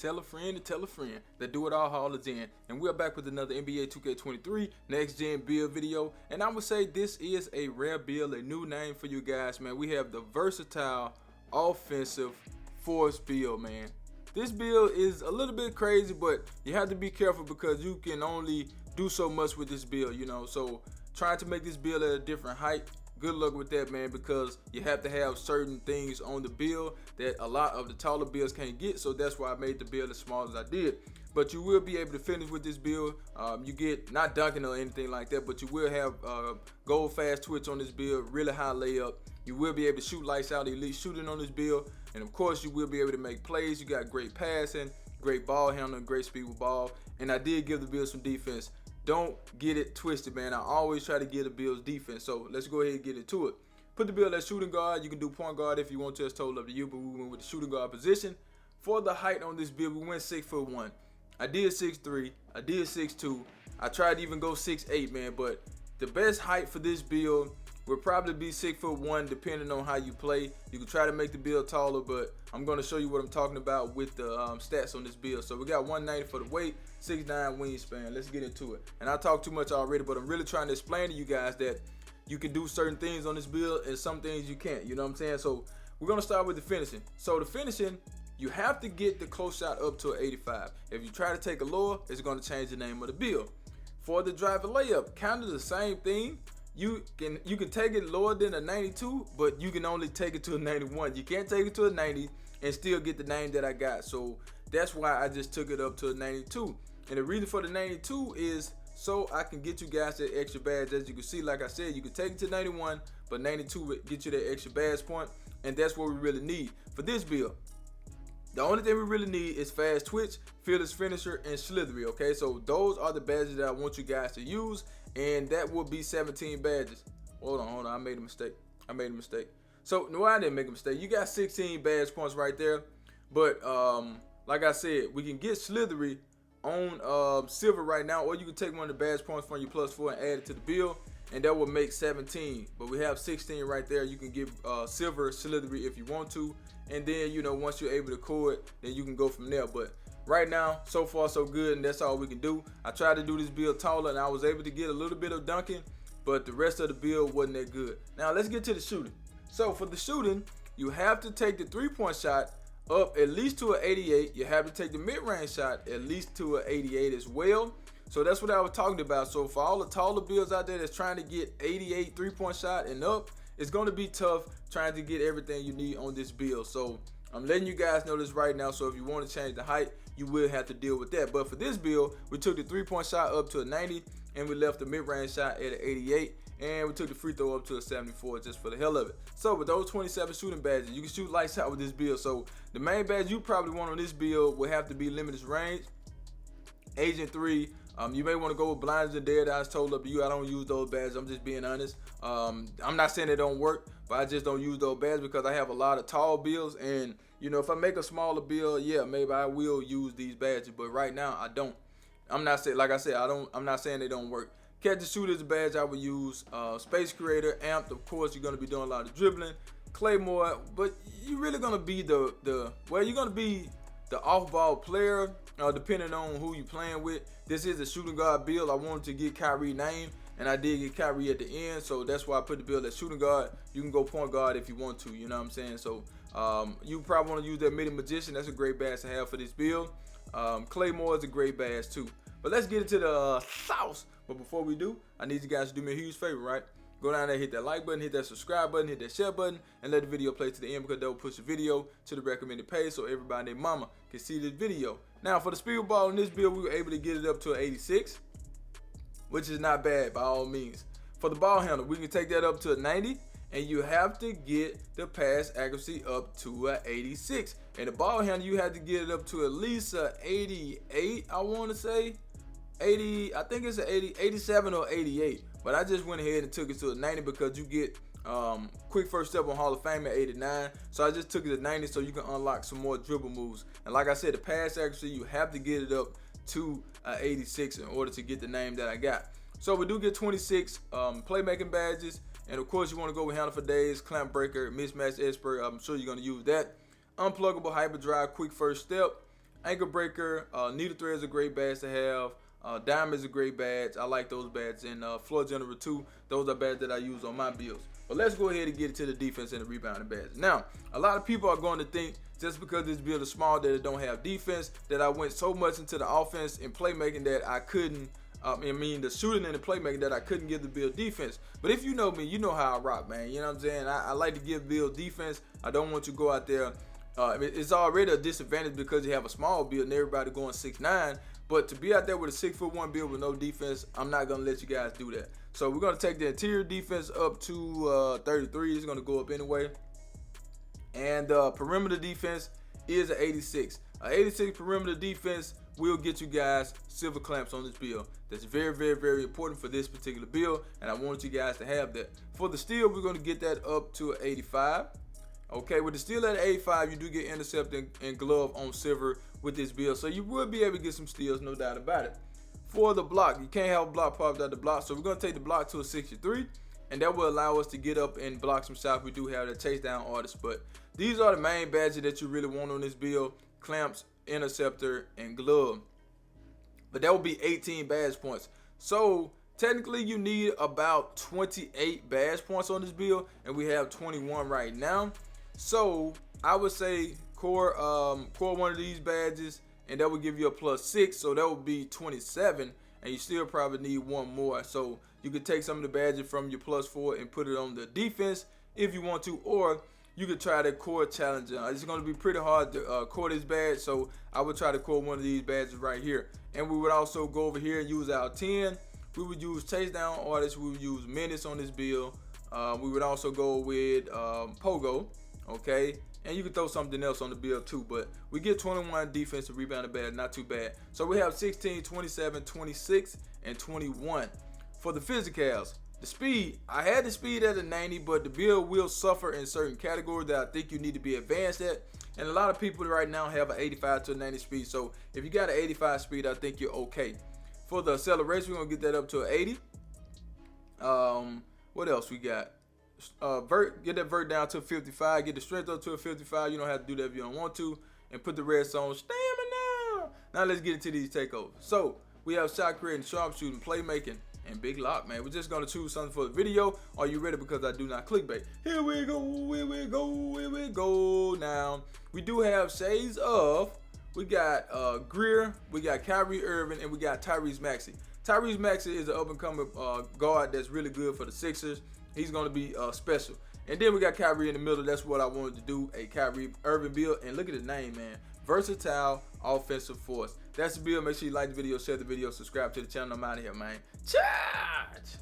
tell a friend to tell a friend. That Do It All Hall is in. And we're back with another NBA 2K23 Next Gen build video. And I would say this is a rare build, a new name for you guys, man. We have the versatile offensive force build, man. This build is a little bit crazy, but you have to be careful because you can only do so much with this build, you know. So trying to make this build at a different height, good luck with that, man, because you have to have certain things on the build that a lot of the taller builds can't get. So that's why I made the build as small as I did. But you will be able to finish with this build. You get not dunking or anything like that, but you will have gold fast twitch on this build, really high layup. You will be able to shoot lights out, elite shooting on this build. And of course, you will be able to make plays. You got great passing, great ball handling, great speed with ball. And I did give the build some defense. Don't get it twisted, man. I always try to give the build's defense. So let's go ahead and get into it. Put the build at shooting guard. You can do point guard if you want to. It's totally up to you, but we went with the shooting guard position. For the height on this build, we went 6'1". I did 6'3". I did 6'2". I tried to even go 6'8", man. But the best height for this build would probably be 6'1", depending on how you play. You can try to make the build taller, but I'm going to show you what I'm talking about with the stats on this build. So we got 190 for the weight, 6'9" wingspan. Let's get into it. And I talked too much already, but I'm really trying to explain to you guys that you can do certain things on this build and some things you can't. You know what I'm saying? So we're going to start with the finishing. So the finishing, you have to get the close shot up to an 85. If you try to take a lower, it's going to change the name of the build. For the driver layup, kind of the same thing. You can take it lower than a 92, but you can only take it to a 91. You can't take it to a 90 and still get the name that I got. So that's why I just took it up to a 92. And the reason for the 92 is so I can get you guys that extra badge. As you can see, like I said, you can take it to 91, but 92 would get you that extra badge point, and that's what we really need for this build. The only thing we really need is fast twitch, fearless finisher, and slithery. Okay, so those are the badges that I want you guys to use. And that will be 17 badges. Hold on, I made a mistake. So no, I didn't make a mistake. You got 16 badge points right there. But like I said, we can get slithery on silver right now, or you can take one of the badge points from your +4 and add it to the build, and that will make 17. But we have 16 right there. You can get silver slithery if you want to, and then, you know, once you're able to core it, then you can go from there. But right now, so far so good, and that's all we can do. I tried to do this build taller, and I was able to get a little bit of dunking, but the rest of the build wasn't that good. Now let's get to the shooting. So for the shooting, you have to take the 3-point shot up at least to an 88. You have to take the mid-range shot at least to an 88 as well. So that's what I was talking about. So for all the taller builds out there that's trying to get 88 3-point shot and up, it's going to be tough trying to get everything you need on this build. So I'm letting you guys know this right now. So if you want to change the height, you will have to deal with that. But for this build, we took the 3-point shot up to a 90, and we left the mid-range shot at an 88, and we took the free throw up to a 74 just for the hell of it. So with those 27 shooting badges, you can shoot lights out with this build. So the main badge you probably want on this build will have to be limited range, Agent 3. You may want to go with blinds and dead eyes, told up to you. I don't use those badges. I'm just being honest. I'm not saying they don't work, but I just don't use those badges because I have a lot of tall builds, and you know, if I make a smaller build, yeah, maybe I will use these badges, but right now I don't. I'm not saying, like I said, I'm not saying they don't work. Catch the shooter is a badge I would use. Space creator, amped, of course, you're gonna be doing a lot of dribbling. Claymore, but you're really gonna be you're gonna be the off-ball player, depending on who you're playing with. This is a shooting guard build. I wanted to get Kyrie name, and I did get Kyrie at the end, so that's why I put the build at shooting guard. You can go point guard if you want to, you know what I'm saying? So you probably want to use that midi magician. That's a great badge to have for this build. Claymore is a great badge too. But let's get into the sauce. But before we do, I need you guys to do me a huge favor, right? Go down there, hit that like button, hit that subscribe button, hit that share button, and let the video play to the end, because that will push the video to the recommended page so everybody and their mama can see this video. Now for the speed ball in this build, we were able to get it up to an 86, which is not bad by all means. For the ball handle, we can take that up to a 90, and you have to get the pass accuracy up to an 86. And the ball handle, you have to get it up to at least a 88, I want to say. 80, I think it's an 80, 87 or 88. But I just went ahead and took it to a 90 because you get quick first step on Hall of Fame at 89. So I just took it to 90 so you can unlock some more dribble moves. And like I said, the pass accuracy, you have to get it up to 86 in order to get the name that I got. So we do get 26 playmaking badges. And of course, you want to go with handle for days, clamp breaker, mismatch expert. I'm sure you're going to use that. Unpluggable hyperdrive, quick first step. Ankle breaker, needle thread is a great badge to have. Diamond is a great badge. I like those badges. And floor general too. Those are badges that I use on my builds. But let's go ahead and get into the defense and the rebounding badge. Now, a lot of people are going to think just because this build is small that it don't have defense, that I went so much into the offense and playmaking that I couldn't, the shooting and the playmaking that I couldn't give the build defense. But if you know me, you know how I rock, man. You know what I'm saying? I like to give build defense. I don't want you to go out there. It's already a disadvantage because you have a small build and everybody going 6'9". But to be out there with a 6'1" build with no defense, I'm not going to let you guys do that. So we're going to take the interior defense up to 33. It's going to go up anyway. And perimeter defense is an 86. An 86 perimeter defense will get you guys silver clamps on this build. That's very, very, very important for this particular build, and I want you guys to have that. For the steel, we're going to get that up to an 85. Okay, with the steel at 85, you do get intercept and glove on silver with this build, so you will be able to get some steals, no doubt about it. For the block, you can't have a block pop without the block, so we're going to take the block to a 63, and that will allow us to get up and block some shots. We do have the chase down artist, but these are the main badges that you really want on this build: clamps, interceptor, and glove. But that will be 18 badge points. So technically you need about 28 badge points on this build, and we have 21 right now. So I would say core one of these badges, and that will give you a +6, so that would be 27, and you still probably need one more. So you could take some of the badges from your +4 and put it on the defense if you want to, or you could try the core challenger. It's going to be pretty hard to core this badge, so I would try to core one of these badges right here. And we would also go over here and use our 10. We would use chase down artists. We would use menace on this build. We would also go with pogo, okay? And you can throw something else on the build too, but we get 21 defensive rebounding badge, not too bad. So we have 16, 27, 26, and 21. For the physicals, the speed, I had the speed at a 90, but the build will suffer in certain categories that I think you need to be advanced at. And a lot of people right now have an 85 to a 90 speed. So if you got an 85 speed, I think you're okay. For the acceleration, we're going to get that up to an 80. What else we got? Get that vert down to 55. Get the strength up to a 55. You don't have to do that if you don't want to. And put the red zone stamina. Now let's get into these takeovers. So we have shot creating, sharpshooting, playmaking, and big lock, man. We're just gonna choose something for the video. Are you ready? Because I do not clickbait. Here we go, here we go, here we go. Now, we do have shades of, we got Greer, we got Kyrie Irving, and we got Tyrese Maxey. Tyrese Maxey is an up-and-coming guard that's really good for the Sixers. He's gonna be special. And then we got Kyrie in the middle. That's what I wanted to do, a Kyrie Irving build. And look at his name, man. Versatile offensive force. That's the build. Make sure you like the video, share the video, subscribe to the channel. I'm out of here, man. Charge!